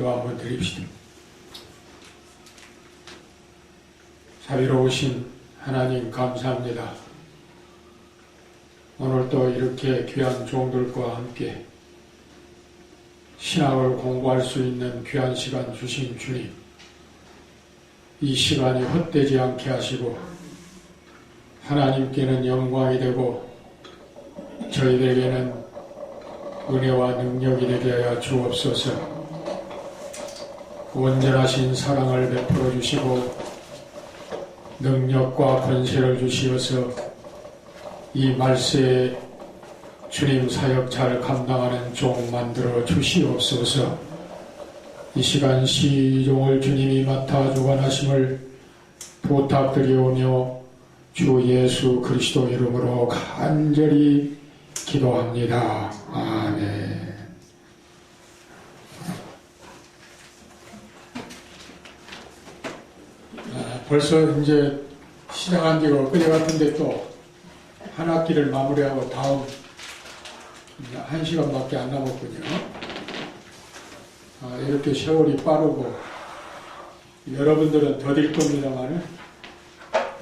기도 한번 드립시다. 자비로우신 하나님 감사합니다. 오늘도 이렇게 귀한 종들과 함께 신학을 공부할 수 있는 귀한 시간 주신 주님, 이 시간이 헛되지 않게 하시고 하나님께는 영광이 되고 저희들에게는 은혜와 능력이 되게 하여 주옵소서. 온전하신 사랑을 베풀어 주시고 능력과 권세를 주시어서 이 말세에 주님 사역 잘 감당하는 종 만들어 주시옵소서. 이 시간 시종을 주님이 맡아 주관하심을 부탁드리오며 주 예수 그리스도 이름으로 간절히 기도합니다. 아멘. 벌써 이제 시작한 지가 엊그제 같은데 또 한 학기를 마무리하고 다음 1시간밖에 안 남았군요. 이렇게 세월이 빠르고 여러분들은 더딜 겁니다만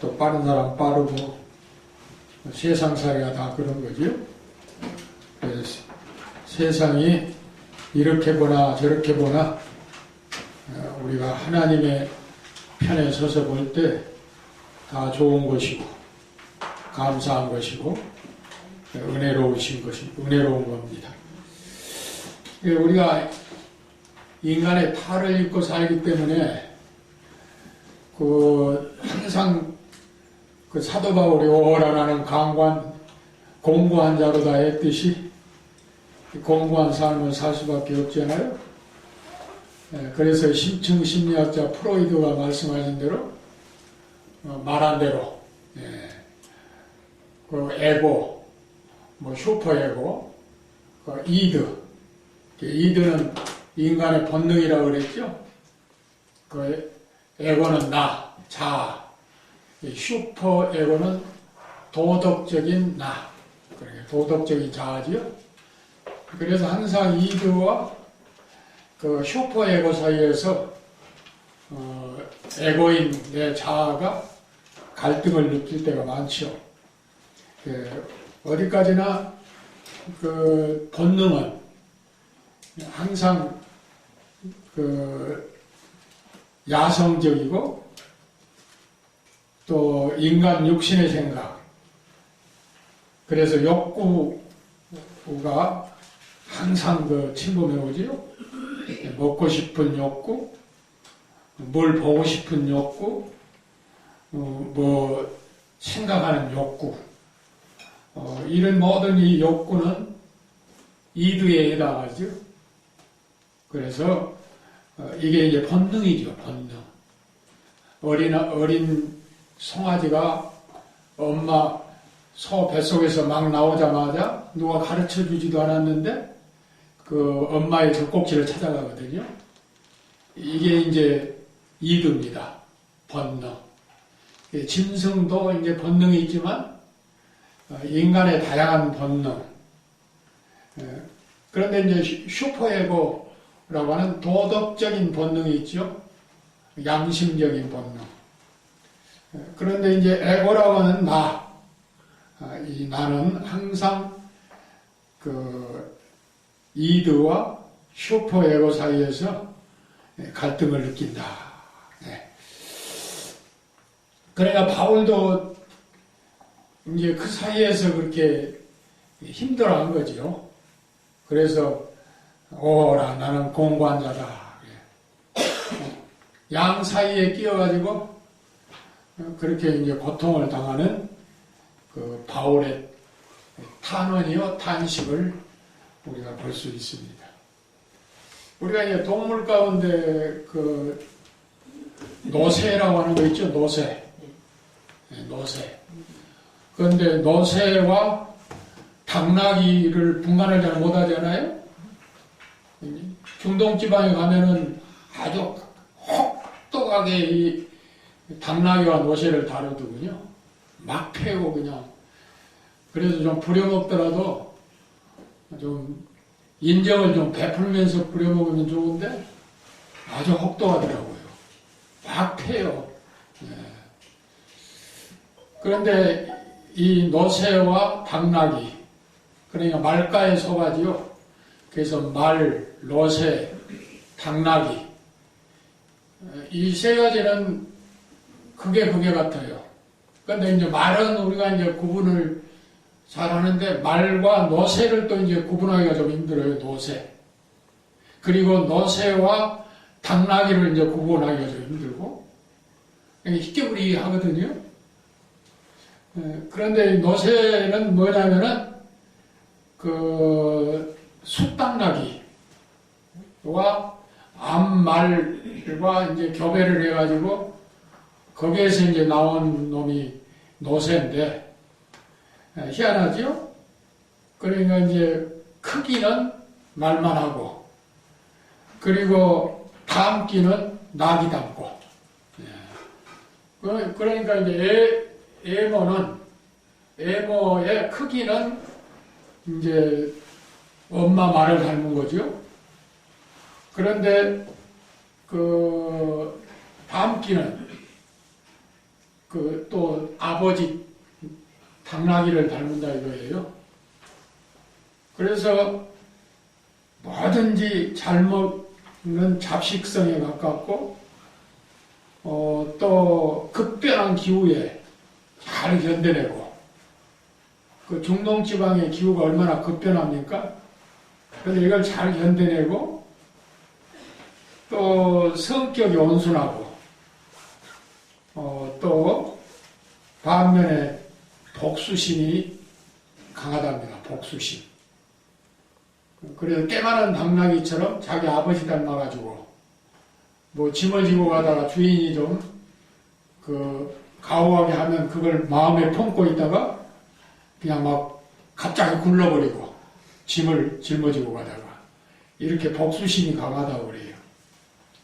또 빠른 사람 빠르고 세상살이가 다 그런 거죠. 그래서 세상이 이렇게 보나 저렇게 보나 우리가 하나님의 편에 서서 볼 때 다 좋은 것이고 감사한 것이고 은혜로우신 것이고 은혜로운 겁니다. 우리가 인간의 탈을 입고 살기 때문에 항상 사도 바울이 오라나는 강관 공고한 자로다 했듯이 공고한 삶을 살 수밖에 없잖아요. 그래서 심층 심리학자 프로이드가 말씀하신 대로 말한 대로 에고, 슈퍼에고, 이드는 인간의 본능이라고 그랬죠. 에고는 나, 자아, 슈퍼에고는 도덕적인 나, 도덕적인 자아지요. 그래서 항상 이드와 슈퍼에고 사이에서 에고인 내 자아가 갈등을 느낄 때가 많죠. 어디까지나 본능은 항상 야성적이고 또 인간 육신의 생각, 그래서 욕구가 항상 침범해 오지요. 먹고 싶은 욕구, 뭘 보고 싶은 욕구, 생각하는 욕구, 이런 모든 이 욕구는 이드에 해당하죠. 그래서 이게 이제 본능이죠, 본능. 어린 송아지가 엄마 소 뱃속에서 막 나오자마자 누가 가르쳐 주지도 않았는데 엄마의 젖꼭지를 찾아가거든요. 이게 이제 이드입니다. 본능. 짐승도 이제 본능이 있지만 인간의 다양한 본능. 그런데 이제 슈퍼에고라고 하는 도덕적인 본능이 있죠. 양심적인 본능. 그런데 이제 에고라고 하는 나. 이 나는 항상 이드와 슈퍼에고 사이에서 갈등을 느낀다. 그러니까 바울도 이제 그 사이에서 그렇게 힘들어한 거죠. 그래서 오라 나는 공고한 자다. 양 사이에 끼어가지고 그렇게 이제 고통을 당하는 바울의 탄원이요 탄식을 우리가 볼 수 있습니다. 우리가 이제 동물 가운데 노새라고 하는 거 있죠, 노새. 그런데 노새와 당나귀를 분간을 잘 못하잖아요. 중동 지방에 가면은 아주 혹독하게 이 당나귀와 노새를 다루더군요. 막 패고 그냥. 그래서 좀 부려먹더라도 좀 인정을 좀 베풀면서 부려먹으면 좋은데 아주 혹독하더라고요. 막 패요. 예. 그런데 이 노새와 당나귀, 그러니까 말가의 소가지요. 그래서 말, 노새, 당나귀, 이 세 가지는 그게 같아요. 그런데 이제 말은 우리가 이제 구분을 잘 하는데, 말과 노새를 또 이제 구분하기가 좀 힘들어요. 노새. 그리고 노새와 당나귀를 이제 구분하기가 좀 힘들고, 희귀부리 하거든요. 그런데 노새는 뭐냐면은, 숫당나귀와 암말과 이제 교배를 해가지고, 거기에서 이제 나온 놈이 노새인데, 희한하죠? 그러니까 이제 크기는 말만 하고, 그리고 담기는 낙이 담고. 그러니까 이제 애모의 크기는 이제 엄마 말을 닮은 거죠. 그런데 담기는 또 아버지 당나귀를 닮는다 이거예요. 그래서 뭐든지 잘 먹는 잡식성에 가깝고, 또 급변한 기후에 잘 견뎌내고, 중동지방의 기후가 얼마나 급변합니까? 그런데 이걸 잘 견뎌내고, 또 성격이 온순하고, 또 반면에 복수심이 강하답니다. 복수심. 그래서 꽤 많은 당나귀처럼 자기 아버지 닮아가지고 뭐 짐을 지고 가다가 주인이 좀 가호하게 하면 그걸 마음에 품고 있다가 그냥 막 갑자기 굴러버리고 짐을 짊어지고 가다가 이렇게 복수심이 강하다고 그래요.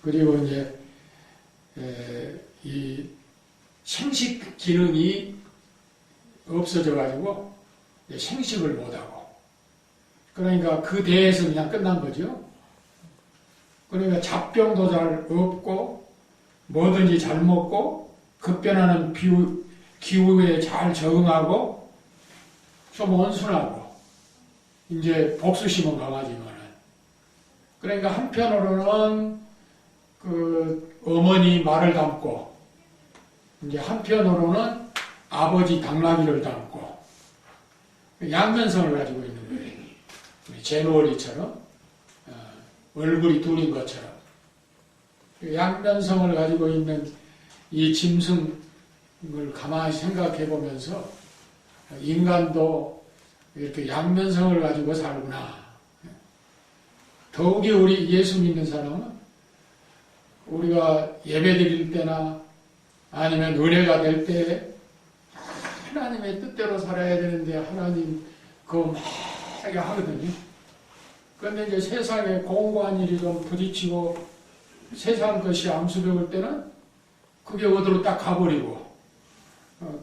그리고 이제 이 생식 기능이 없어져가지고 생식을 못하고, 그러니까 그 대에서 그냥 끝난 거죠. 그러니까 잡병도 잘 없고 뭐든지 잘 먹고 급변하는 기후에 잘 적응하고 좀 온순하고 이제 복수심은 강하지만은, 그러니까 한편으로는 어머니 말을 담고 이제 한편으로는 아버지 당나귀를 담고 양면성을 가지고 있는 거예요. 제노얼리처럼 얼굴이 둘인 것처럼 양면성을 가지고 있는 이 짐승을 가만히 생각해 보면서 인간도 이렇게 양면성을 가지고 살구나. 더욱이 우리 예수 믿는 사람은 우리가 예배 드릴 때나 아니면 은혜가 될 때 하나님의 뜻대로 살아야 되는데 하나님 그거 막 하거든요. 그런데 이제 세상에 공고한 일이 좀 부딪히고 세상 것이 암수벽을 때는 그게 어디로 딱 가버리고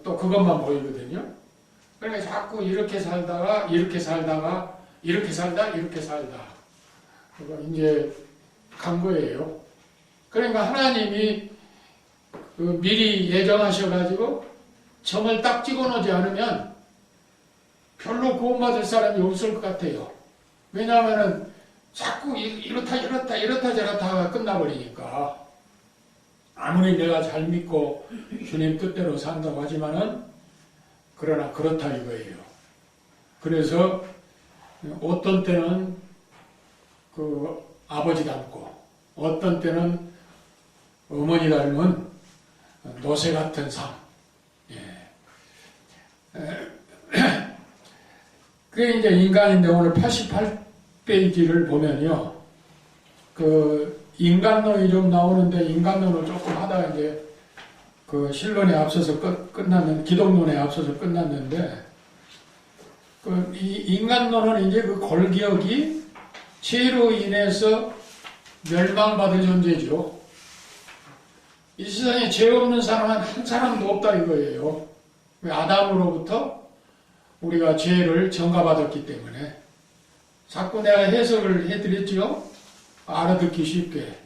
또 그것만 보이거든요. 그러니까 자꾸 이렇게 살다가 이렇게 살다가 이렇게 살다 그거 이제 간 거예요. 그러니까 하나님이 미리 예정하셔가지고 점을 딱 찍어놓지 않으면 별로 구원받을 사람이 없을 것 같아요. 왜냐하면은 자꾸 이렇다 저렇다가 끝나버리니까. 아무리 내가 잘 믿고 주님 뜻대로 산다고 하지만은 그러나 그렇다 이거예요. 그래서 어떤 때는 아버지 닮고 어떤 때는 어머니 닮은 노새 같은 삶. 그게 이제 인간인데 오늘 88페이지를 보면요. 인간론이 좀 나오는데 인간론을 조금 하다가 이제 신론에 앞서서 끝났는데, 기독론에 앞서서 끝났는데, 이 인간론은 이제 골기억이 죄로 인해서 멸망받은 존재죠. 이 세상에 죄 없는 사람은 한 사람도 없다 이거예요. 아담으로부터 우리가 죄를 전가받았기 때문에. 자꾸 내가 해석을 해드렸죠. 알아듣기 쉽게.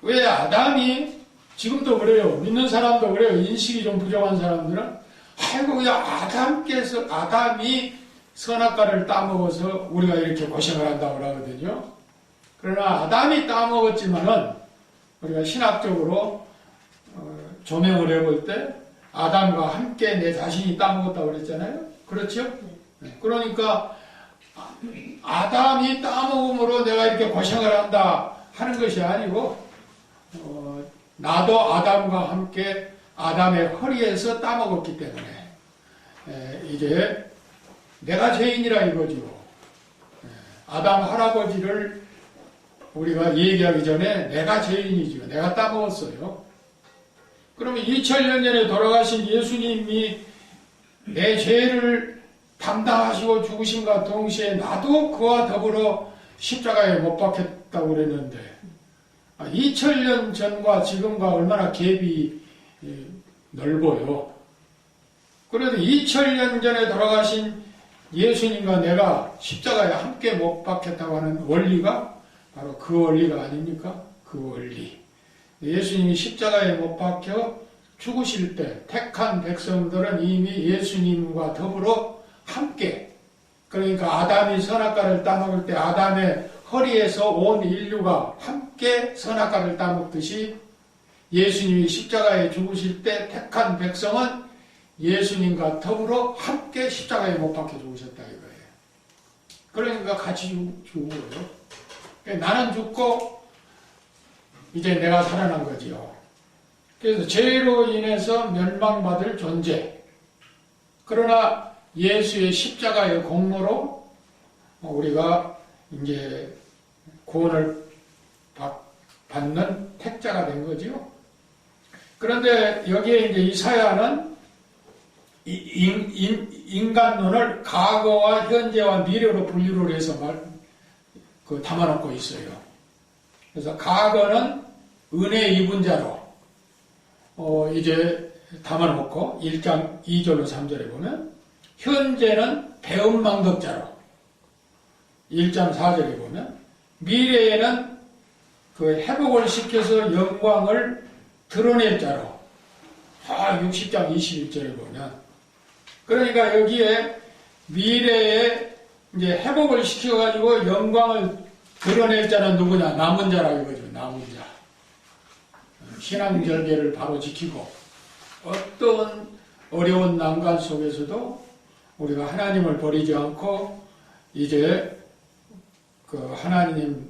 왜 아담이 지금도 그래요. 믿는 사람도 그래요. 인식이 좀 부족한 사람들은 아이고 그냥 아담이 선악과를 따먹어서 우리가 이렇게 고생을 한다고 그러거든요. 그러나 아담이 따먹었지만은 우리가 신학적으로 조명을 해볼 때 아담과 함께 내 자신이 따먹었다고 그랬잖아요. 그렇죠? 그러니까 아담이 따먹음으로 내가 이렇게 고생을 한다 하는 것이 아니고 나도 아담과 함께 아담의 허리에서 따먹었기 때문에 이게 내가 죄인이라 이거죠. 아담 할아버지를 우리가 얘기하기 전에 내가 죄인이죠. 내가 따먹었어요. 그러면 2000년 전에 돌아가신 예수님이 내 죄를 담당하시고 죽으신과 동시에 나도 그와 더불어 십자가에 못 박혔다고 그랬는데 2000년 전과 지금과 얼마나 갭이 넓어요. 그래도 2000년 전에 돌아가신 예수님과 내가 십자가에 함께 못 박혔다고 하는 원리가 바로 그 원리가 아닙니까? 그 원리. 예수님이 십자가에 못 박혀 죽으실 때 택한 백성들은 이미 예수님과 더불어 함께, 그러니까 아담이 선악과를 따먹을 때 아담의 허리에서 온 인류가 함께 선악과를 따먹듯이 예수님이 십자가에 죽으실 때 택한 백성은 예수님과 더불어 함께 십자가에 못 박혀 죽으셨다 이거예요. 그러니까 같이 죽어요. 나는 죽고 이제 내가 살아난 거지요. 그래서 죄로 인해서 멸망받을 존재. 그러나 예수의 십자가의 공로로 우리가 이제 구원을 받는 택자가 된 거지요. 그런데 여기에 이제 이사야는 인간론을 과거와 현재와 미래로 분류를 해서 담아놓고 있어요. 그래서 과거는 은혜 입은 자로 이제 담아놓고 1장 2절로 3절에 보면, 현재는 배은망덕자로 1장 4절에 보면, 미래에는 그 회복을 시켜서 영광을 드러낼 자로 60장 21절에 보면, 그러니까 여기에 미래에 이제 회복을 시켜가지고 영광을 드러낼 자는 누구냐? 남은 자라 이거죠. 남은 자. 신앙절개를 바로 지키고 어떤 어려운 난관 속에서도 우리가 하나님을 버리지 않고 이제 그 하나님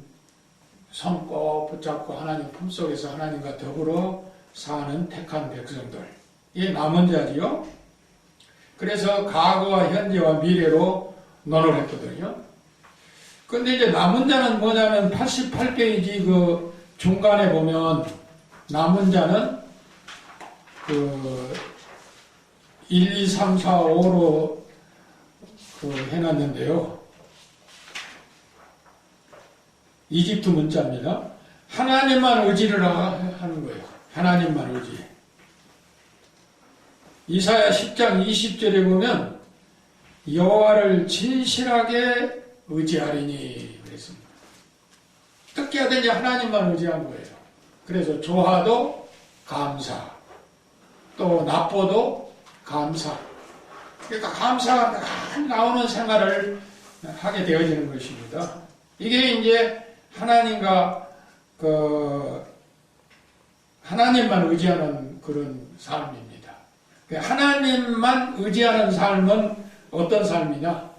손 꼭 붙잡고 하나님 품속에서 하나님과 더불어 사는 택한 백성들. 이게 남은 자지요. 그래서 과거와 현재와 미래로 논을 했거든요. 근데 이제 남은 자는 뭐냐면 88페이지 그 중간에 보면 남은 자는 그 1, 2, 3, 4, 5로 그 해놨는데요. 이집트 문자입니다. 하나님만 의지를 하는 거예요. 하나님만 의지. 이사야 10장 20절에 보면 여호와를 진실하게 의지하리니 그랬습니다. 어떻게 하든지 하나님만 의지한 거예요. 그래서 좋아도 감사, 또 나빠도 감사. 그러니까 감사가 나오는 생활을 하게 되어지는 것입니다. 이게 이제 하나님과 하나님만 의지하는 그런 삶입니다. 하나님만 의지하는 삶은 어떤 삶이냐?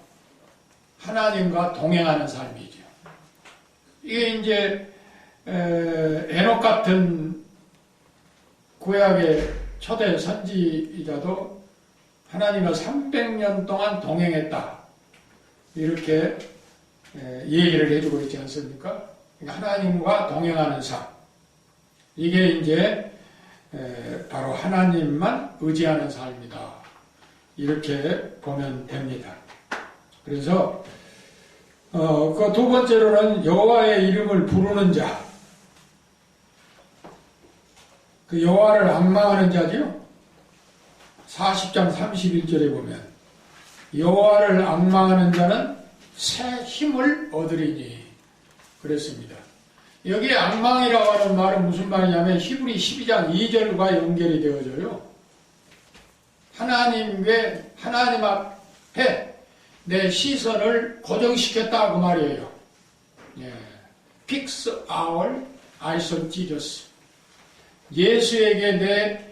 하나님과 동행하는 삶이죠. 이게 이제 에녹 같은 구약의 초대 선지자도 하나님과 300년 동안 동행했다. 이렇게 얘기를 해주고 있지 않습니까? 하나님과 동행하는 삶. 이게 이제 바로 하나님만 의지하는 삶이다. 이렇게 보면 됩니다. 그래서 그 두 번째로는 여호와의 이름을 부르는 자. 그 여호와를 앙망하는 자죠. 40장 31절에 보면 여호와를 앙망하는 자는 새 힘을 얻으리니 그랬습니다. 여기 악망이라고 하는 말은 무슨 말이냐면 히브리 12장 2절과 연결이 되어져요. 하나님 앞에 내 시선을 고정시켰다 그 말이에요. 예. Fix our eyes on Jesus. 예수에게 내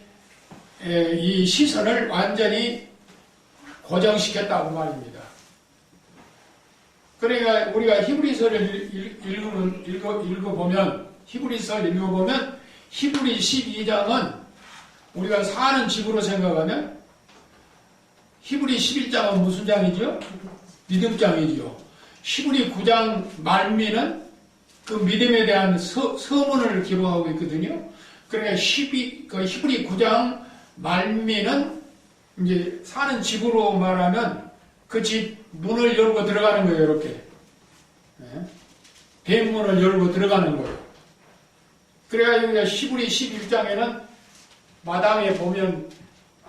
이 시선을 완전히 고정시켰다 그 말입니다. 그러니까 우리가 히브리서를 읽어보면 히브리서를 읽어보면 히브리 12장은 우리가 사는 집으로 생각하면 히브리 11장은 무슨 장이죠? 믿음장이죠. 히브리 9장 말미는 그 믿음에 대한 서문을 기록하고 있거든요. 그러니까 히브리 9장 말미는 이제 사는 집으로 말하면 그 집 문을 열고 들어가는 거예요, 이렇게. 뱀문을 열고 들어가는 거예요. 그래가지고 히브리 11장에는 마당에 보면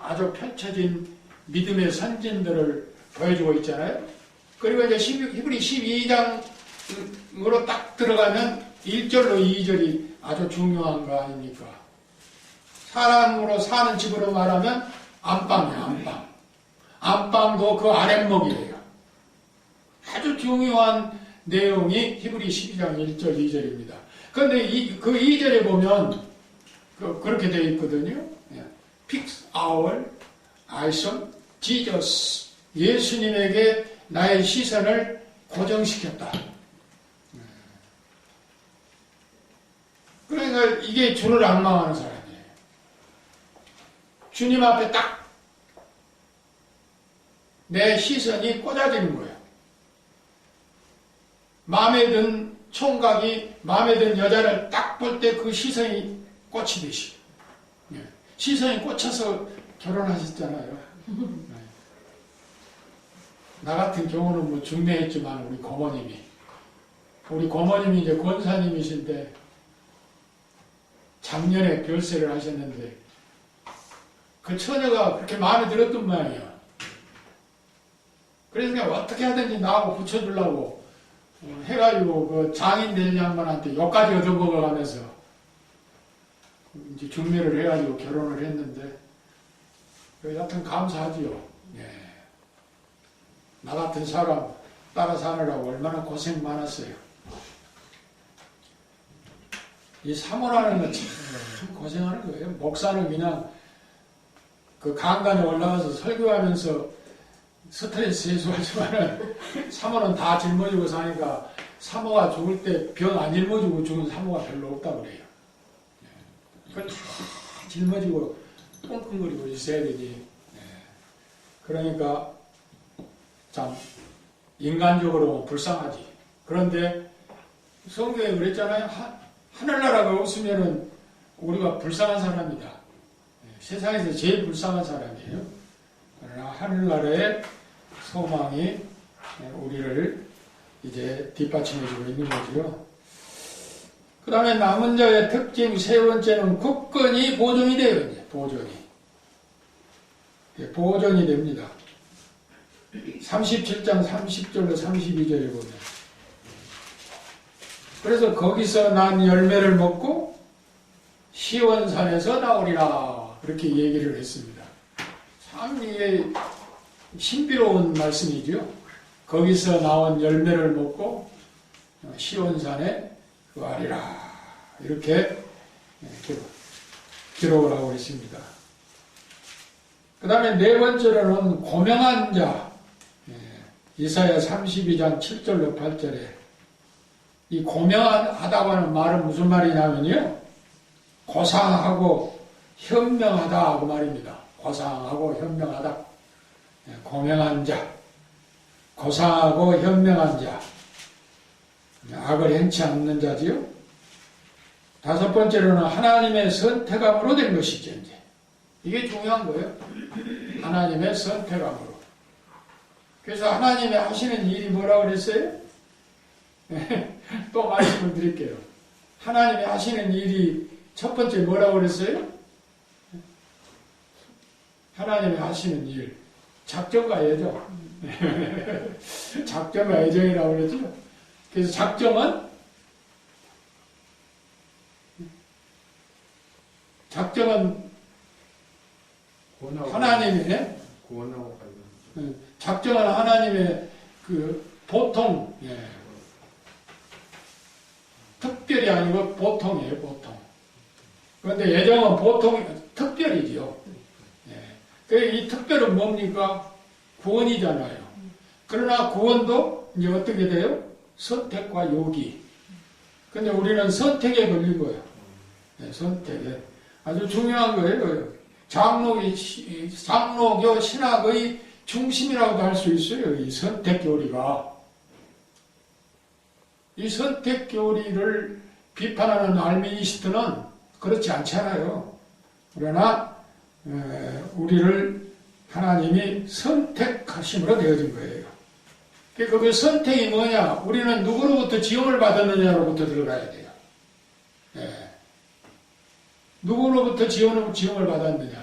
아주 펼쳐진 믿음의 선진들을 보여주고 있잖아요. 그리고 이제 히브리 12장으로 딱 들어가면 1절로 2절이 아주 중요한 거 아닙니까? 사람으로 사는 집으로 말하면 안방이에요, 안방. 안방도 그 아랫목이에요. 아주 중요한 내용이 히브리 12장 1절, 2절입니다. 그런데 그 2절에 보면 그렇게 되어 있거든요. Fix our eyes on Jesus. 예수님에게 나의 시선을 고정시켰다. 그러니까 이게 주를 앙망하는 사람이에요. 주님 앞에 딱 내 시선이 꽂아지는 거예요. 마음에 든 총각이 마음에 든 여자를 딱 볼 때 그 시선이 꽂히듯이. 시선이 꽂혀서 결혼하셨잖아요. 나 같은 경우는 뭐 중매했지만 우리 고모님이 이제 권사님이신데 작년에 별세를 하셨는데 그 처녀가 그렇게 마음에 들었던 모양이에요. 그래서 그냥 어떻게 하든지 나하고 붙여주려고 해가지고 그 장인 될 양반한테 욕까지 얻어먹어가면서 이제 중매를 해가지고 결혼을 했는데 여하튼 감사하지요. 예. 나 같은 사람 따라 사느라고 얼마나 고생 많았어요. 이 사모라는 건 참 고생하는 거예요. 목사는 그냥 그 강단에 올라가서 설교하면서 스트레스 해소하지만은 사모는 다 짊어지고 사니까 사모가 죽을 때 병 안 짊어지고 죽은 사모가 별로 없다고 그래요. 그걸 다 짊어지고 끙끙거리고 있어야 되지. 그러니까 참 인간적으로 불쌍하지. 그런데 성경에 그랬잖아요. 하늘나라가 없으면은 우리가 불쌍한 사람이다. 세상에서 제일 불쌍한 사람이에요. 그러나 하늘나라의 소망이 우리를 이제 뒷받침해주고 있는 거죠. 그 다음에 남은 자의 특징 세 번째는 굳건히 보존이 돼요. 보존이 됩니다. 37장 30절로 32절에 보면 그래서 거기서 난 열매를 먹고 시온산에서 나오리라 그렇게 얘기를 했습니다. 참 이게 신비로운 말씀이죠. 거기서 나온 열매를 먹고 시온산에 거하리라 이렇게 기록을 하고 있습니다. 그 다음에 네 번째로는 고명한 자, 이사야 32장 7절로 8절에 이 고명하다고 하는 말은 무슨 말이냐면요, 고상하고 현명하다 그 말입니다. 고상하고 현명하다. 고명한 자, 고상하고 현명한 자, 악을 행치 않는 자지요. 다섯 번째로는 하나님의 선택함으로 된 것이죠. 이제 이게 중요한 거예요. 하나님의 선택함으로. 그래서 하나님이 하시는 일이 뭐라고 그랬어요? 또 말씀을 드릴게요. 하나님이 하시는 일이 첫 번째 뭐라고 그랬어요? 하나님이 하시는 일, 작정과 예정. 작정과 예정이라고 그랬죠. 그래서 작정은 작정은 하나님의 구원하고 관련. 작정은 하나님의 그 보통, 특별이 아니고 보통이에요, 보통. 그런데 예정은 보통 특별이지요. 이 특별은 뭡니까? 구원이잖아요. 그러나 구원도 이제 어떻게 돼요? 선택과 요기. 근데 우리는 선택에 걸린 거예요. 선택에. 아주 중요한 거예요. 장로교 신학의 중심이라고도 할 수 있어요. 이 선택교리가. 이 선택교리를 비판하는 알미니스트는 그렇지 않잖아요. 그러나 우리를 하나님이 선택하심으로 되어진 거예요. 그 선택이 뭐냐? 우리는 누구로부터 지음을 받았느냐로부터 들어가야 돼요. 누구로부터 지음을 받았느냐?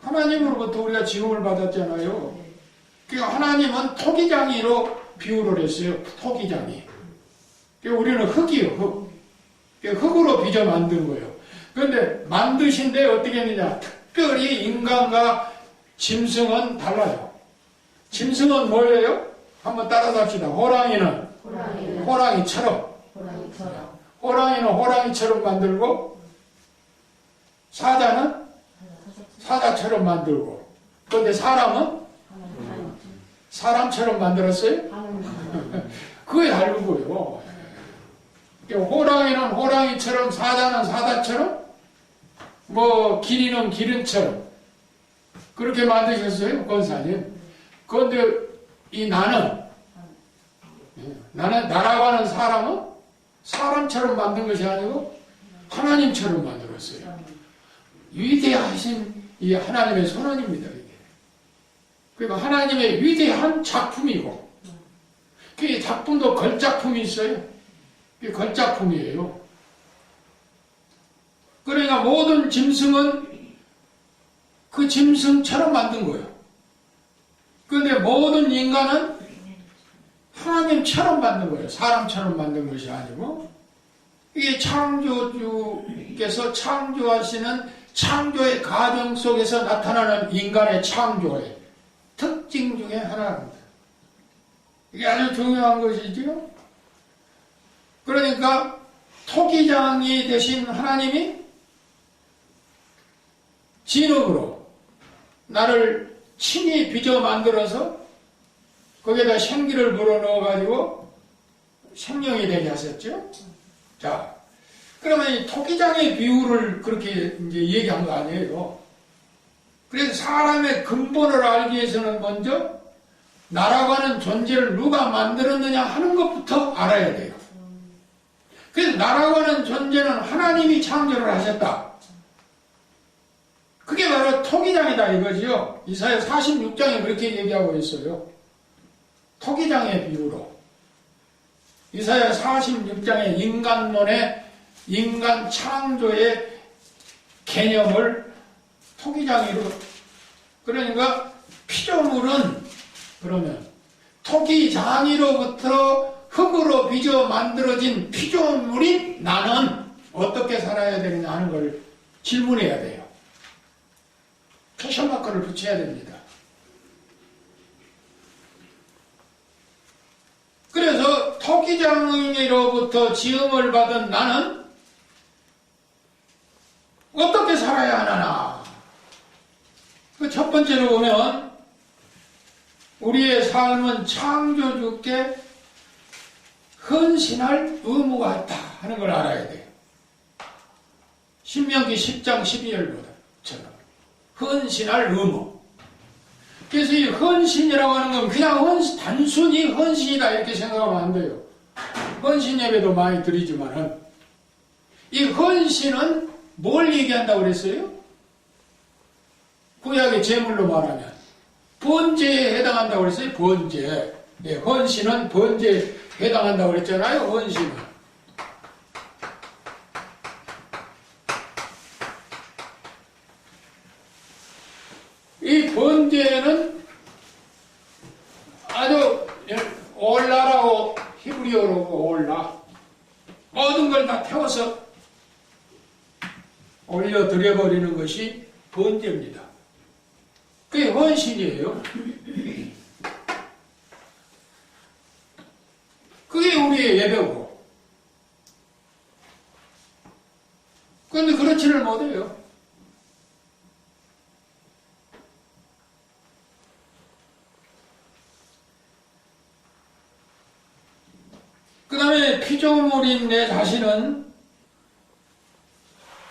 하나님으로부터 우리가 지음을 받았잖아요. 그러니까 하나님은 토기장이로 비유를 했어요. 토기장이. 그러니까 우리는 흙이요, 흙. 그러니까 흙으로 빚어 만든 거예요. 그런데 만드신데 어떻게 했느냐? 특별히 인간과 짐승은 달라요. 짐승은 뭐예요? 한번 따라서 합시다. 호랑이는 호랑이처럼. 호랑이는 호랑이처럼 만들고, 사자는 사자처럼 만들고, 그런데 사람은 사람처럼 만들었어요? 그게 다른 거예요. 호랑이는 호랑이처럼, 사자는 사자처럼, 기린은 기린처럼 그렇게 만드셨어요, 권사님. 그런데 나라고 하는 사람은 사람처럼 만든 것이 아니고 하나님처럼 만들었어요. 위대하신 이 하나님의 손안입니다, 이게. 그러니까 하나님의 위대한 작품이고, 그 작품도 걸작품이 있어요. 그게 걸작품이에요. 그러니까 모든 짐승은 그 짐승처럼 만든 거예요. 그런데 모든 인간은 하나님처럼 만든 거예요. 사람처럼 만든 것이 아니고, 이게 창조주께서 창조하시는 창조의 과정 속에서 나타나는 인간의 창조의 특징 중에 하나입니다. 이게 아주 중요한 것이지요. 그러니까 토기장이 되신 하나님이 진흙으로 나를 친히 빚어 만들어서 거기에다 생기를 불어넣어가지고 생명이 되게 하셨죠. 자, 그러면 이 토기장의 비유를 그렇게 이제 얘기한 거 아니에요. 그래서 사람의 근본을 알기 위해서는 먼저 나라고 하는 존재를 누가 만들었느냐 하는 것부터 알아야 돼요. 그래서 나라고 하는 존재는 하나님이 창조를 하셨다. 그게 바로 토기장이다 이거지요. 이사야 46장에 그렇게 얘기하고 있어요. 토기장의 비유로. 이사야 46장의 인간론의 인간 창조의 개념을 토기장이로, 그러니까 피조물은 그러면 토기장이로부터 흙으로 빚어 만들어진 피조물인 나는 어떻게 살아야 되느냐 하는 걸 질문해야 돼요. 퀘션마크를 붙여야 됩니다. 그래서 토기장이로부터 지음을 받은 나는 어떻게 살아야 하나? 그 첫 번째로 보면 우리의 삶은 창조주께 헌신할 의무가 있다 하는 걸 알아야 돼요. 신명기 10장 12절보다처럼 헌신할 의무. 그래서 이 헌신이라고 하는 건 그냥 단순히 헌신이다 이렇게 생각하면 안 돼요. 헌신 예배도 많이 드리지만은 이 헌신은 뭘 얘기한다고 그랬어요? 구약의 제물로 말하면 번제에 해당한다고 그랬어요. 번제. 네, 헌신은 번제에 해당한다고 그랬잖아요. 헌신은. 이 번제는 아주 올라라고 히브리어로 올라 모든 걸 다 태워서 올려드려버리는 것이 번제입니다. 그게 헌신이에요. 그게 우리의 예배고. 그런데 그렇지를 못해요. 그 다음에 피조물인 내 자신은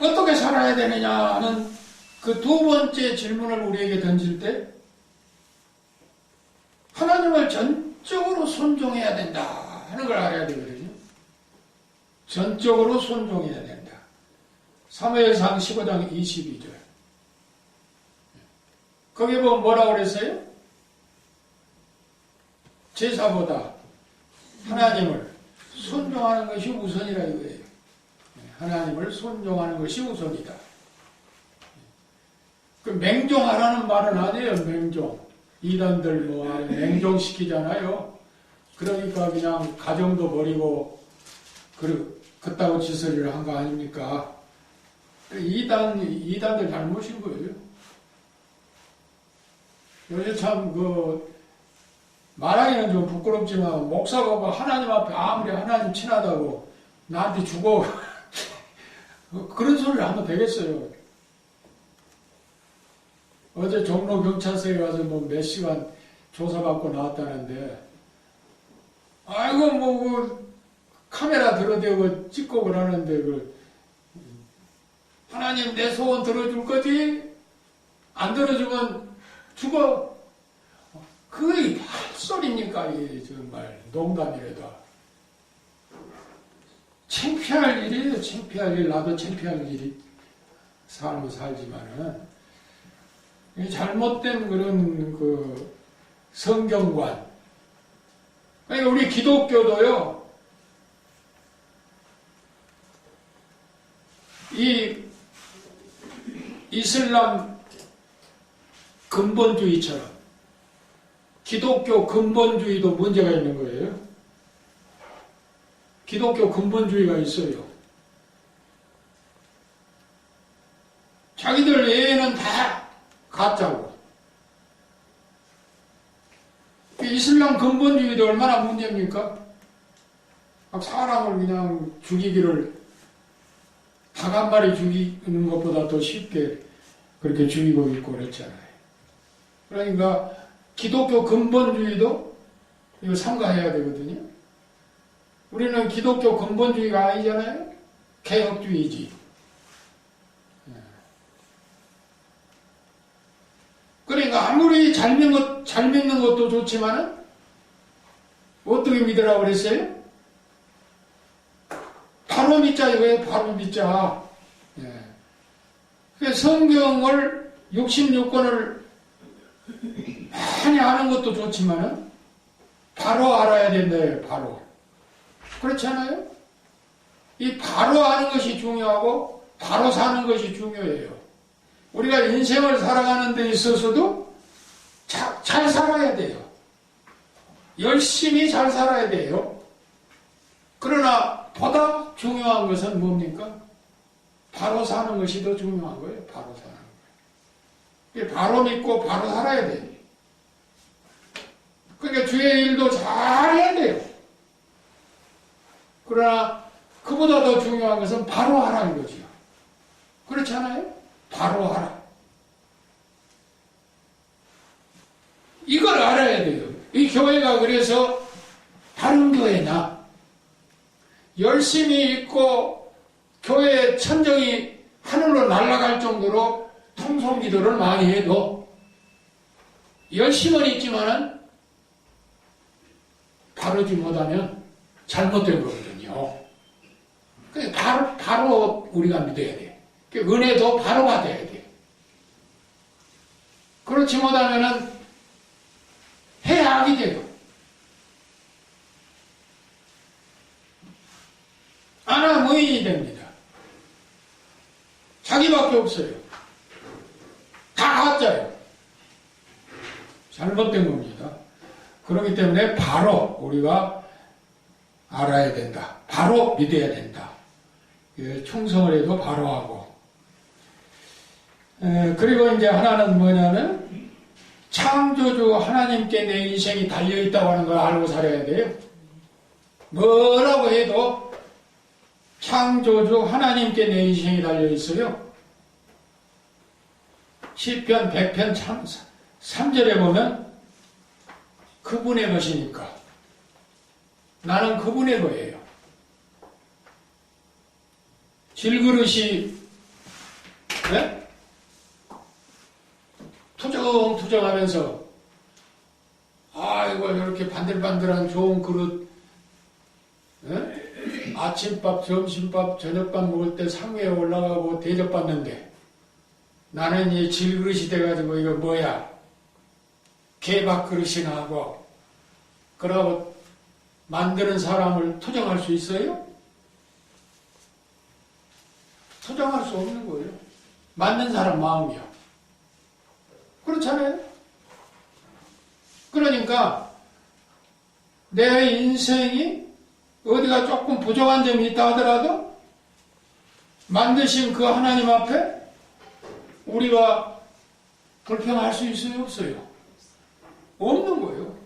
어떻게 살아야 되느냐 하는 그 두 번째 질문을 우리에게 던질 때 하나님을 전적으로 순종해야 된다 하는 걸 알아야 되거든요. 전적으로 순종해야 된다. 사무엘상 15장 22절. 거기 보면 뭐라고 그랬어요? 제사보다 하나님을 순종하는 것이 우선이라 이거예요. 하나님을 순종하는 것이 우선이다. 그 맹종하라는 말은 아니에요. 맹종. 이단들 뭐 맹종시키잖아요. 그러니까 그냥 가정도 버리고 그따구 짓을 한 거 아닙니까? 이단들 잘못인 거예요. 요새 참 말하기는 좀 부끄럽지만 목사가 뭐 하나님 앞에 아무리 하나님 친하다고 나한테 죽어 그런 소리를 하면 되겠어요. 어제 종로 경찰서에 가서 뭐 몇 시간 조사받고 나왔다는데 아이고 뭐 카메라 들어대고 찍고 그러는데 하나님 내 소원 들어줄 거지? 안 들어주면 죽어. 그게 헛소리입니까? 이게 정말 농담이라도. 창피할 일이에요. 창피할 일. 나도 창피할 일이 삶을 살지만은 잘못된 그런 성경관. 그러니까 우리 기독교도요. 이 이슬람 근본주의처럼 기독교 근본주의도 문제가 있는 거예요. 기독교 근본주의가 있어요. 자기들 외에는 다 가짜고. 이슬람 근본주의도 얼마나 문제입니까? 사람을 그냥 죽이기를 닭 한 마리 죽이는 것보다 더 쉽게 그렇게 죽이고 있고 그랬잖아요. 그러니까 기독교 근본주의도 이거 삼가해야 되거든요. 우리는 기독교 근본주의가 아니잖아요. 개혁주의지. 그러니까 아무리 잘 믿는 것도 좋지만 어떻게 믿으라고 그랬어요? 바로 믿자 이거예요. 바로 믿자. 성경을 66권을 많이 아는 것도 좋지만은 바로 알아야 된다요. 바로. 그렇지 않아요? 이 바로 아는 것이 중요하고 바로 사는 것이 중요해요. 우리가 인생을 살아가는 데 있어서도 잘 살아야 돼요. 열심히 잘 살아야 돼요. 그러나 보다 중요한 것은 뭡니까? 바로 사는 것이 더 중요한 거예요. 바로 사는 거예요. 바로 믿고 바로 살아야 돼요. 그러니까 주의 일도 잘해야 돼요. 그러나 그보다 더 중요한 것은 바로 하라는 거죠. 그렇지 않아요? 바로 하라. 이걸 알아야 돼요. 이 교회가 그래서 다른 교회나 열심히 있고 교회 천정이 하늘로 날아갈 정도로 통성기도를 많이 해도 열심은 있지만은 바르지 못하면 잘못된 거거든요. 바로 우리가 믿어야 돼. 은혜도 바로 받아야 돼. 그렇지 못하면은 해악이 돼요. 아나무인이 됩니다. 자기밖에 없어요. 다 가짜예요. 잘못된 겁니다. 그렇기 때문에 바로 우리가 알아야 된다. 바로 믿어야 된다. 충성을 해도 바로 하고 그리고 이제 하나는 뭐냐면 창조주 하나님께 내 인생이 달려있다고 하는 걸 알고 살아야 돼요. 뭐라고 해도 창조주 하나님께 내 인생이 달려있어요. 시편 100편 3절에 보면 그분의 것이니까 나는 그분의 거예요. 질그릇이 네? 투정투정하면서 아이고 이렇게 반들반들한 좋은 그릇 네? 아침밥, 점심밥, 저녁밥 먹을 때 상위에 올라가고 대접받는데 나는 이 질그릇이 돼가지고 이거 뭐야 개밥그릇이나 하고 그러고 만드는 사람을 투정할 수 있어요? 투정할 수 없는 거예요. 만든 사람 마음이요. 그렇잖아요. 그러니까 내 인생이 어디가 조금 부족한 점이 있다 하더라도 만드신 그 하나님 앞에 우리가 불평할 수 있어요? 없어요? 없는 거예요.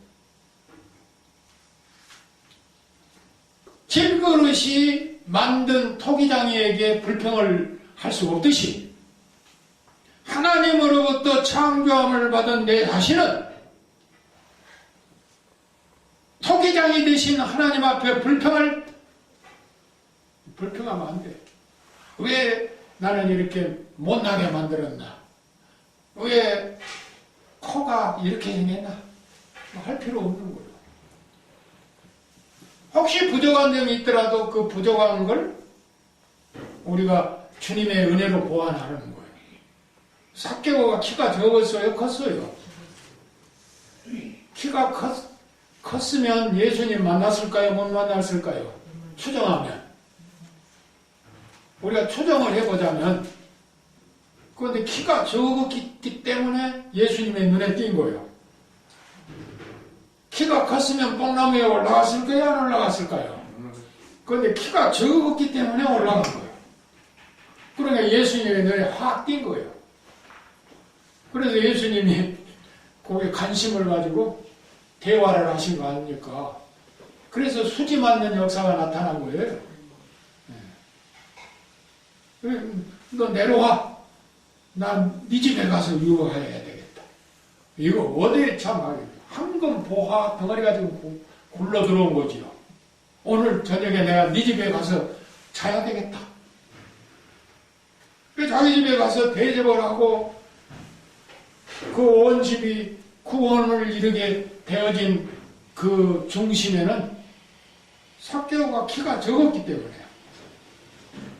질그릇이 만든 토기장이에게 불평을 할 수 없듯이 하나님으로부터 창조함을 받은 내 자신은 토기장이 되신 하나님 앞에 불평하면 안 돼. 왜 나는 이렇게 못나게 만들었나? 왜 코가 이렇게 생겼나? 할 필요 없는 거예요. 혹시 부족한 점이 있더라도 그 부족한 걸 우리가 주님의 은혜로 보완하는 거예요. 삭개오가 키가 적었어요? 컸어요? 키가 컸으면 예수님 만났을까요? 못 만났을까요? 추정하면. 우리가 추정을 해보자면 그런데 키가 적었기 때문에 예수님의 눈에 띈 거예요. 키가 컸으면 뽕나무에 올라갔을까요? 안 올라갔을까요? 그런데 키가 적었기 때문에 올라간 거예요. 그러니까 예수님의 눈에 확 띈 거예요. 그래서 예수님이 거기에 관심을 가지고 대화를 하신 거 아닙니까? 그래서 수지 맞는 역사가 나타난 거예요. 너 내려와. 난 네 집에 가서 유학해야 되겠다. 이거 어디에 참 황금 보화 덩어리 가지고 굴러 들어온 거지요. 오늘 저녁에 내가 네 집에 가서 자야 되겠다. 자기 집에 가서 대접을 하고 그 온 집이 구원을 이루게 되어진 그 중심에는 삭개오가 키가 적었기 때문에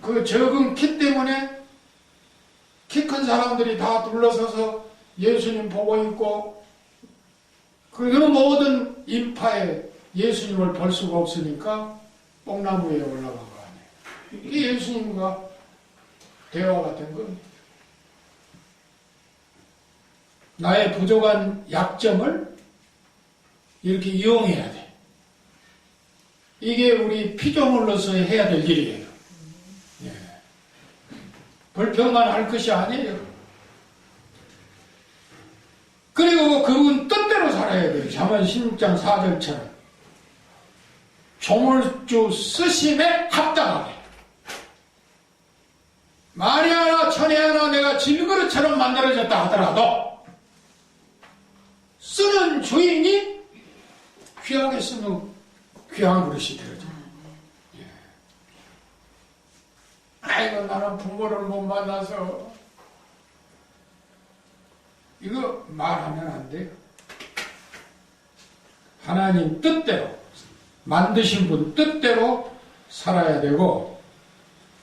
그 적은 키 때문에 키 큰 사람들이 다 둘러서서 예수님 보고 있고 그 모든 인파에 예수님을 볼 수가 없으니까 뽕나무에 올라간 거 아니에요. 이게 예수님과 대화가 된 겁니다. 나의 부족한 약점을 이렇게 이용해야 돼. 이게 우리 피조물로서 해야 될 일이에요. 예. 불평만 할 것이 아니에요. 그리고 그분 뜻대로 살아야 돼요. 잠언 16장 4절처럼 조물주 쓰심에 합당하게. 만에 하나 천에 하나 내가 질그릇처럼 만들어졌다 하더라도 쓰는 주인이 귀하게 쓰는 귀한 그릇이 되어져. 예. 아이고 나는 부모를 못 만나서 이거 말하면 안 돼요. 하나님 뜻대로 만드신 분 뜻대로 살아야 되고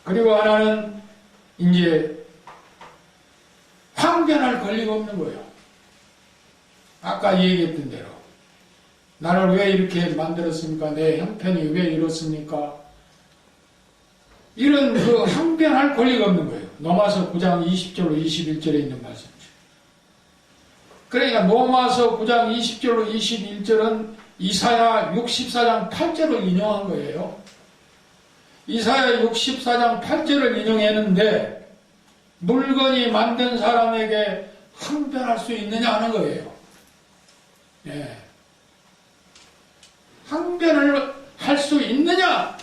그리고 하나는 이제 항변할 권리가 없는 거예요. 아까 얘기했던 대로 나를 왜 이렇게 만들었습니까? 내 형편이 왜 이렇습니까? 이런 그 항변할 권리가 없는 거예요. 로마서 9장 20절로 21절에 있는 말씀이죠. 그러니까 로마서 9장 20절로 21절은 이사야 64장 8절을 인용한 거예요. 이사야 64장 8절을 인용했는데 물건이 만든 사람에게 항변할 수 있느냐 하는 거예요. 예. 항변을 할 수 있느냐?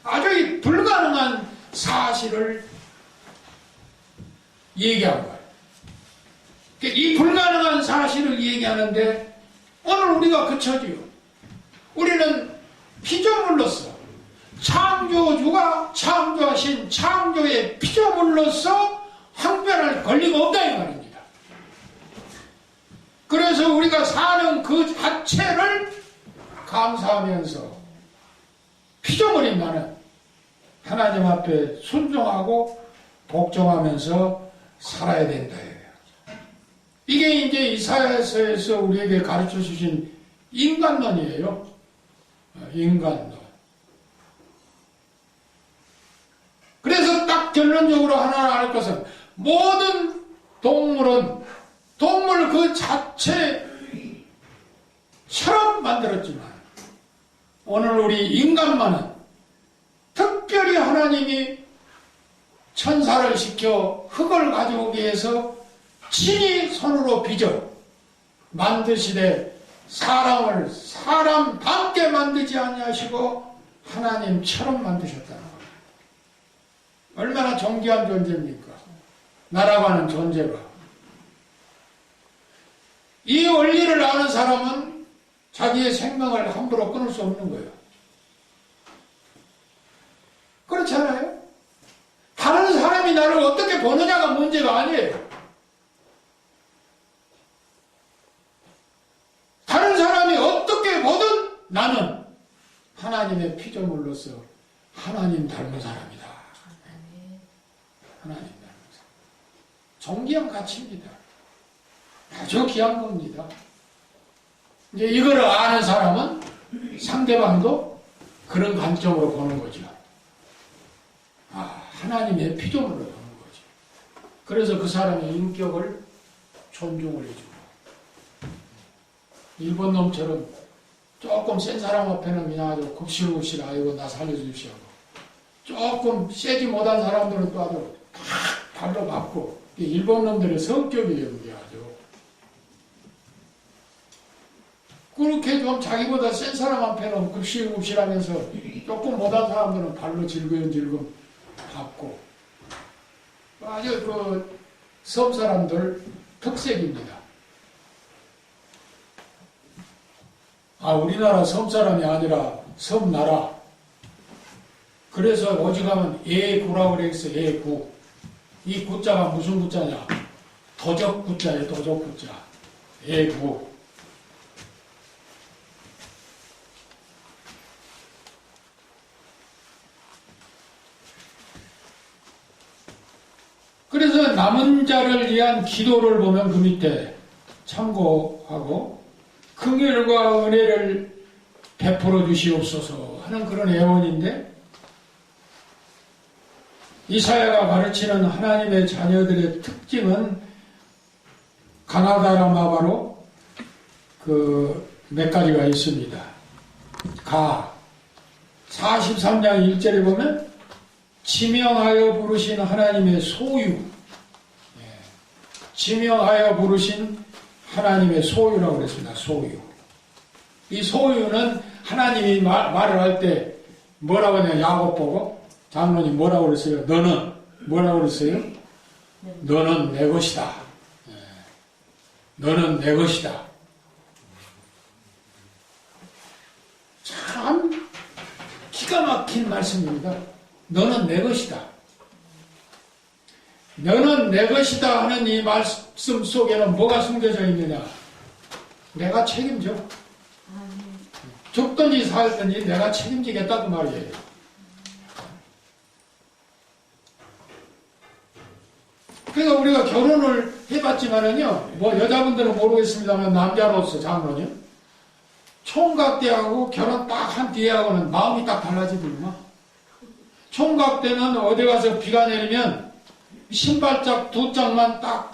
아주 불가능한 사실을 얘기한 거예요. 이 불가능한 사실을 얘기하는데 오늘 우리가 그 처지요. 우리는 피조물로서 창조주가 창조하신 창조의 피조물로서 항변할 권리가 없다 이 말입니다. 그래서 우리가 사는 그 자체를 감사하면서 피조물인 나는 하나님 앞에 순종하고 복종하면서 살아야 된다. 이게 이제 이사야서에서 우리에게 가르쳐 주신 인간론이에요. 인간론. 그래서 딱 결론적으로 하나 알 것은 모든 동물은 동물 그 자체처럼 만들었지만 오늘 우리 인간만은 특별히 하나님이 천사를 시켜 흙을 가져오기 위해서 친히 손으로 빚어 만드시되 사람을 사람답게 만들지 아니하시고 하나님처럼 만드셨다는 거예요. 얼마나 존귀한 존재입니까? 나라고 하는 존재가. 이 원리를 아는 사람은 자기의 생명을 함부로 끊을 수 없는 거예요. 그렇잖아요? 다른 사람이 나를 어떻게 보느냐가 문제가 아니에요. 다른 사람이 어떻게 보든 나는 하나님의 피조물로서 하나님 닮은 사람이다. 하나님 닮은 사람. 존귀한 가치입니다. 아주 귀한 겁니다. 이제 이거를 아는 사람은 상대방도 그런 관점으로 보는 거죠. 아, 하나님의 피조물로 보는 거죠. 그래서 그 사람의 인격을 존중을 해주고 일본 놈처럼 조금 센 사람 앞에는 그냥 아주 굽실굽실 아이고 나 살려주시오. 조금 세지 못한 사람들은 또 아주 팍 발로 맞고 일본 놈들의 성격이에요. 그게 아주 그렇게 좀 자기보다 센 사람 앞에는 굽실굽실하면서 조금 못한 사람들은 발로 질근질근 밟고 아주 그 섬 사람들 특색입니다. 아, 우리나라 섬 사람이 아니라 섬 나라. 그래서 오직하면 예구라고 그랬어. 예구. 이 구자가 무슨 구자냐? 도적 구자예요. 도적 구자. 예구. 그래서 남은 자를 위한 기도를 보면 그 밑에 참고하고 긍휼과 은혜를 베풀어 주시옵소서 하는 그런 애원인데 이사야가 가르치는 하나님의 자녀들의 특징은 가나다라마바로 그 몇 가지가 있습니다. 43장 1절에 보면 지명하여 부르신 하나님의 소유, 지명하여 부르신 하나님의 소유라고 그랬습니다. 소유. 이 소유는 하나님이 말을 할 때 뭐라고 하냐? 야곱 보고 장로님 뭐라고 그랬어요? 너는 뭐라고 그랬어요? 너는 내 것이다. 너는 내 것이다. 참 기가 막힌 말씀입니다. 너는 내 것이다. 너는 내 것이다 하는 이 말씀 속에는 뭐가 숨겨져 있느냐? 내가 책임져. 죽든지 살든지 내가 책임지겠다고 말이에요. 그러니까 우리가 결혼을 해봤지만은요, 뭐 여자분들은 모르겠습니다만 남자로서 장로님 총각 때하고 결혼 딱 한 뒤에하고는 마음이 딱 달라지더구만. 총각 때는 어디 가서 비가 내리면 신발짝 2짝만 딱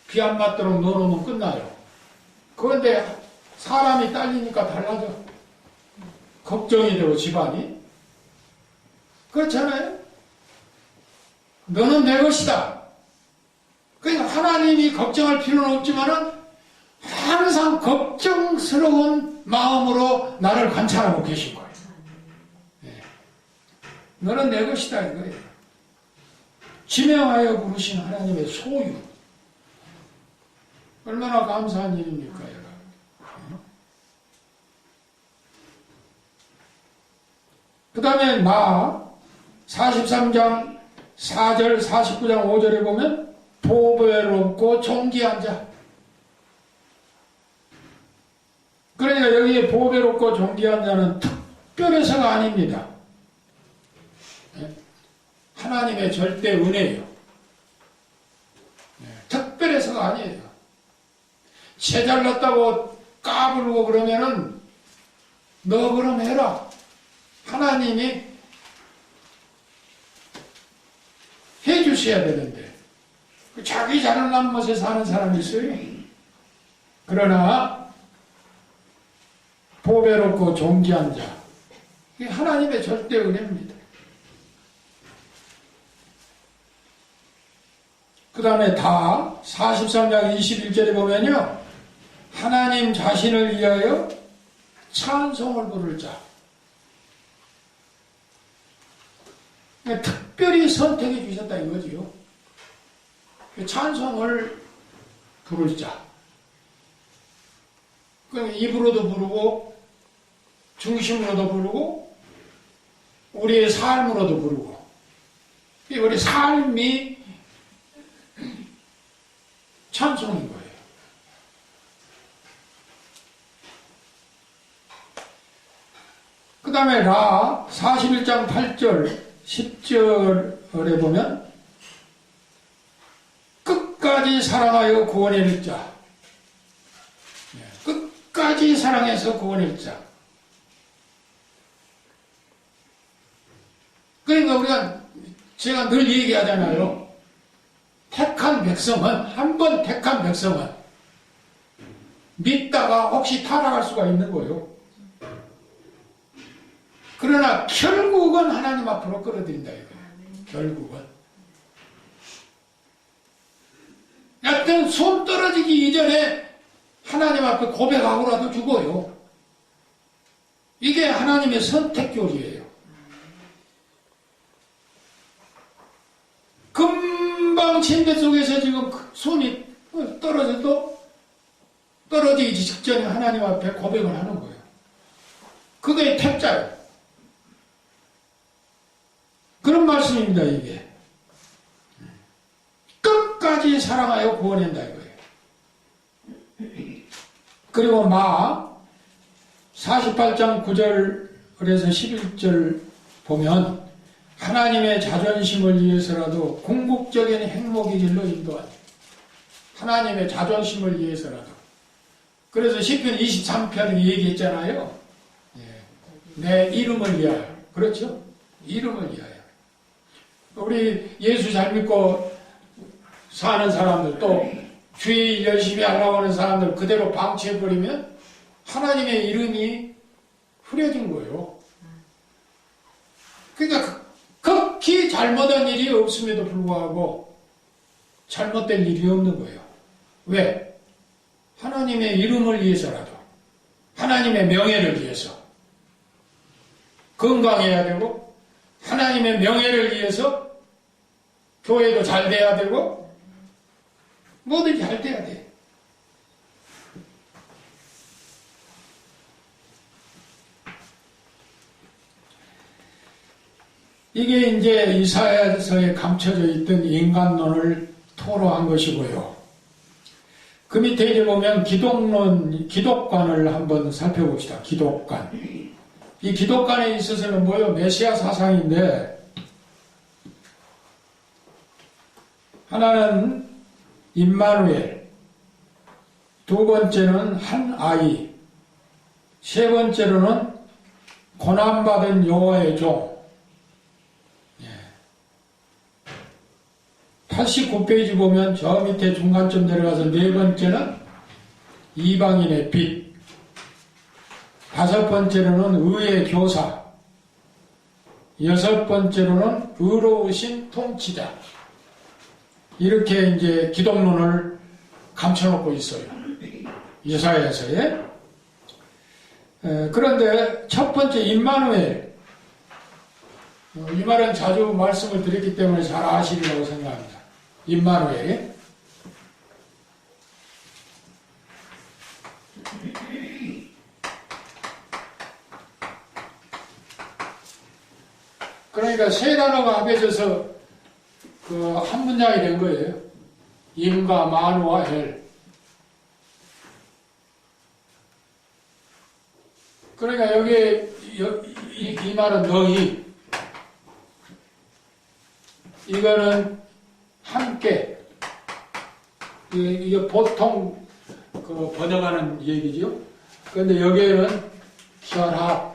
비 안 맞도록 넣어놓으면 끝나요. 그런데 사람이 딸리니까 달라져. 걱정이 되고 집안이. 그렇잖아요. 너는 내 것이다. 그러니까 하나님이 걱정할 필요는 없지만은 항상 걱정스러운 마음으로 나를 관찰하고 계신 거예요. 네. 너는 내 것이다 이거예요. 지명하여 부르신 하나님의 소유. 얼마나 감사한 일입니까, 여러분. 그 다음에 43장 4절 49장 5절에 보면 보배롭고 존귀한 자. 그러니까 여기에 보배롭고 존귀한 자는 특별해서가 아닙니다. 하나님의 절대 은혜예요. 특별해서가 아니에요. 새 잘났다고 까불고 그러면은 너 그럼 해라. 하나님이 해주셔야 되는데 자기 잘난 멋에 사는 사람이 있어요. 그러나 보배롭고 존귀한 자, 이게 하나님의 절대 은혜입니다. 그 다음에 다 43장 21절에 보면요, 하나님 자신을 위하여 찬송을 부를 자. 특별히 선택해 주셨다 이거지요. 찬송을 부를 자. 그럼 입으로도 부르고 중심으로도 부르고 우리의 삶으로도 부르고, 우리 삶이 찬송인 거예요. 그 다음에 41장 8절 10절에 보면 끝까지 사랑하여 구원할 자. 끝까지 사랑해서 구원할 자. 그러니까 우리가 제가 늘 얘기하잖아요. 택한 백성은, 한 번 택한 백성은 믿다가 혹시 타락할 수가 있는 거예요. 그러나 결국은 하나님 앞으로 끌어들인다 이거예요. 결국은. 여튼 손 떨어지기 이전에 하나님 앞에 고백하고라도 죽어요. 이게 하나님의 선택교리예요. 금방 침대 속에서 지금 손이 떨어져도 떨어지기 직전에 하나님 앞에 고백을 하는 거예요. 그게 택자예요. 그런 말씀입니다, 이게. 끝까지 사랑하여 구원한다, 이거예요. 그리고 48장 9절에서 11절 보면 하나님의 자존심을 위해서라도 궁극적인 행복의 길로 인도하니, 하나님의 자존심을 위해서라도. 그래서 시편 23편이 얘기했잖아요. 내 이름을 위하여. 그렇죠? 이름을 위하여. 우리 예수 잘 믿고 사는 사람들, 또 주의 열심히 하려고 하는 사람들 그대로 방치해버리면 하나님의 이름이 흐려진 거예요. 그러니까 극히 잘못한 일이 없음에도 불구하고 잘못된 일이 없는 거예요. 왜? 하나님의 이름을 위해서라도, 하나님의 명예를 위해서 건강해야 되고, 하나님의 명예를 위해서 교회도 잘 돼야 되고, 뭐든지 잘 돼야 돼. 이게 이제 이사야서에 감춰져 있던 인간론을 토로한 것이고요. 그 밑에 이제 보면 기독관을 한번 살펴봅시다. 기독관. 이 기독관에 있어서는 뭐요? 메시아 사상인데, 하나는 임마누엘, 두 번째는 한 아이, 세 번째로는 고난받은 여호와의 종. 89페이지 보면 저 밑에 중간쯤 내려가서 네 번째는 이방인의 빛, 다섯 번째로는 의의 교사, 여섯 번째로는 의로우신 통치자. 이렇게 이제 기독론을 감춰놓고 있어요. 이사야서에. 그런데 첫 번째 임마누엘, 이 말은 자주 말씀을 드렸기 때문에 잘 아시리라고 생각합니다. 임마누엘. 그러니까 세 단어가 합해져서 그 한 문장이 된 거예요. 임과 마누와 엘. 그러니까 여기에 이 말은 너희, 이거는 함께, 이게 보통 그 번역하는 얘기죠. 그런데 여기에는 결합,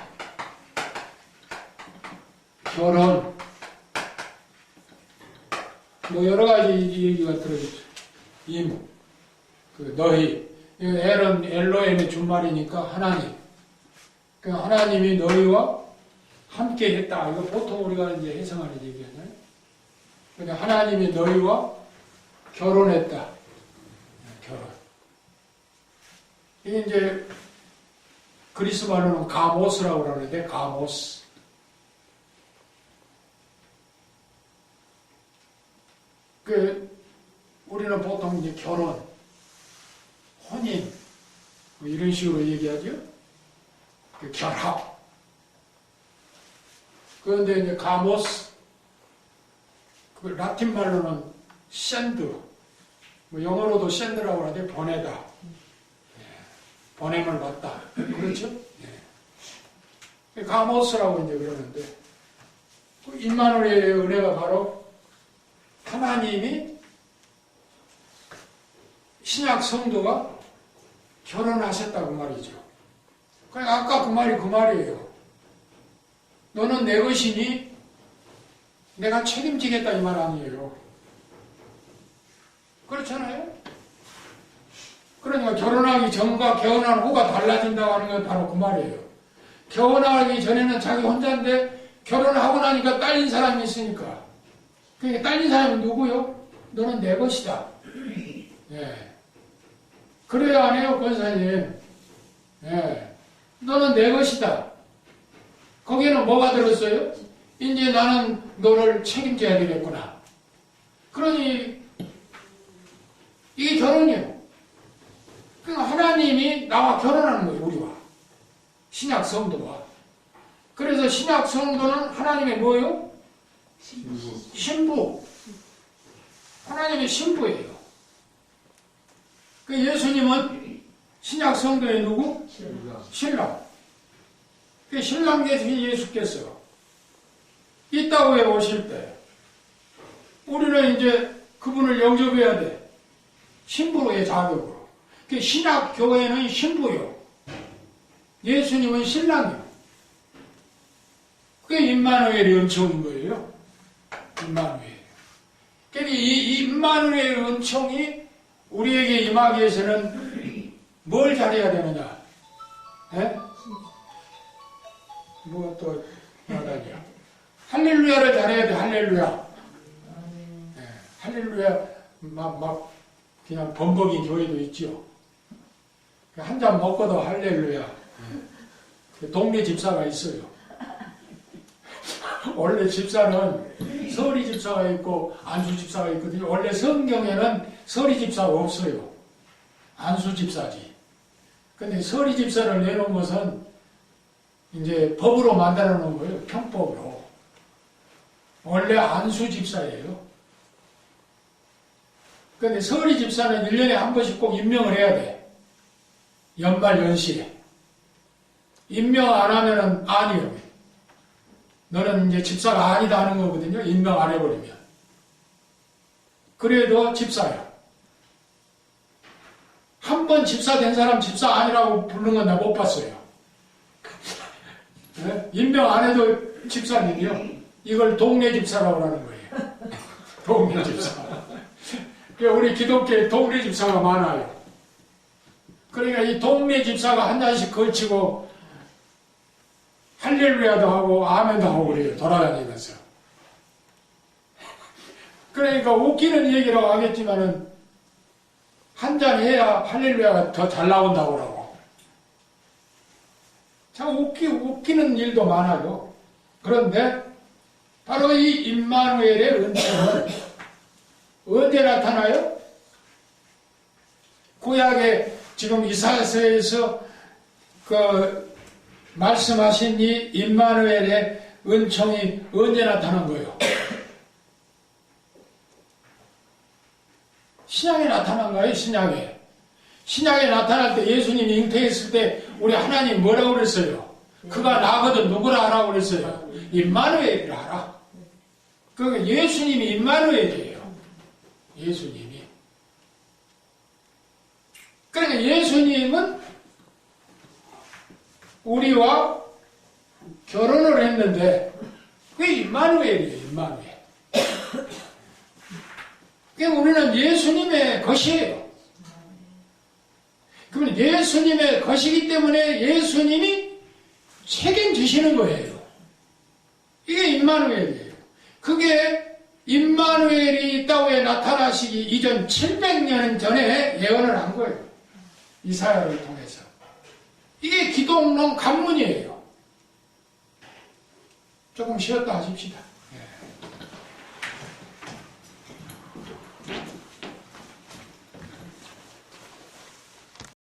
결혼, 뭐 여러 가지 얘기가 들어있죠. 그 너희, 엘은 엘로엠의 준말이니까 하나님. 그 하나님이 너희와 함께 했다. 이거 보통 우리가 이제 해석하는 얘기잖아요. 그러니까 하나님이 너희와 결혼했다. 결혼. 이게 이제 그리스 말로는 가모스라고 그러는데, 가모스. 우리는 보통 이제 결혼, 혼인, 뭐 이런 식으로 얘기하죠. 결합. 그런데 이제 가모스, 그 라틴 말로는 샌드, 뭐 영어로도 샌드라고 하는데 보내다. 보냄을 받다. 그렇죠? 가모스라고 이제 그러는데, 그 임마누엘의 은혜가 바로 하나님이 신약 성도가 결혼하셨다고 말이죠. 그러니까 아까 그 말이 그 말이에요. 너는 내 것이니 내가 책임지겠다 이 말 아니에요. 그렇잖아요? 그러니까 결혼하기 전과 결혼한 후가 달라진다고 하는 건 바로 그 말이에요. 결혼하기 전에는 자기 혼자인데 결혼하고 나니까 딸린 사람이 있으니까. 그러니까 딸린 사람은 누구요? 너는 내 것이다. 예. 그래야 안 해요, 권사님. 예. 너는 내 것이다. 거기에는 뭐가 들었어요? 이제 나는 너를 책임져야 되겠구나. 그러니 이게 결혼이에요. 그러니까 하나님이 나와 결혼하는 거예요, 우리와. 신약 성도와. 그래서 신약 성도는 하나님의 뭐예요? 신부. 하나님의 신부예요. 그 예수님은 신약 성도의 누구? 신랑. 그 신랑 대신 예수께서 이 땅에 오실 때 우리는 이제 그분을 영접해야 돼. 신부로의 자격으로. 그 신약 교회는 신부요. 예수님은 신랑이요. 그게 임마누엘의 은총인 거예요. 임마누엘. 그러니까 이 임마누엘의 은총이 우리에게 임하기 위해서는 뭘 잘해야 되느냐? 에? 뭐 또 나가냐? 할렐루야를 잘해야 돼. 할렐루야. 네, 할렐루야 막 그냥 범벅인 교회도 있죠. 한 잔 먹고도 할렐루야. 동네 집사가 있어요. 원래 집사는 서리 집사가 있고 안수 집사가 있거든요. 원래 성경에는 서리 집사가 없어요. 안수 집사지. 근데 서리 집사를 내놓은 것은 이제 법으로 만들어 놓은 거예요. 평법으로. 원래 안수 집사예요. 근데 서리 집사는 1년에 한 번씩 꼭 임명을 해야 돼. 연말 연시에. 임명 안 하면은 아니에요. 너는 이제 집사가 아니다 하는 거거든요. 임명 안 해버리면. 그래도 집사야. 한 번 집사 된 사람 집사 아니라고 부르는 건 나 못 봤어요. 네? 임명 안 해도 집사님이요. 이걸 동네 집사라고 하는 거예요. 동네 집사. 우리 기독교에 동네 집사가 많아요. 그러니까 이 동네 집사가 한 잔씩 걸치고 할렐루야도 하고 아멘도 하고 그래요. 돌아다니면서. 그러니까 웃기는 얘기라고 하겠지만은 한 잔 해야 할렐루야가 더 잘 나온다고 그러고. 참 웃기는 일도 많아요. 그런데 바로 이 임마누엘의 은총은 언제 나타나요? 구약에 지금 이사야서에서 그 말씀하신 이 임마누엘의 은총이 언제 나타난 거예요? 신약에 나타난 거예요, 신약에. 신약에 나타날 때 예수님이 잉태했을 때 우리 하나님 뭐라고 그랬어요? 그가 나거든 누구라 하라고 그랬어요? 임마누엘이라 하라. 그러니까 예수님이 임마누엘이에요. 예수님이. 그러니까 예수님은 우리와 결혼을 했는데 그게 임마누엘이에요, 임마누엘. 그러니까 우리는 예수님의 것이에요. 그러면 예수님의 것이기 때문에 예수님이 책임지시는 거예요. 이게 임마누엘이에요. 그게 임마누엘이 이 땅에 나타나시기 이전 700년 전에 예언을 한 거예요. 이사야를 통해서. 이게 기독론 관문이에요. 조금 쉬었다 하십시다.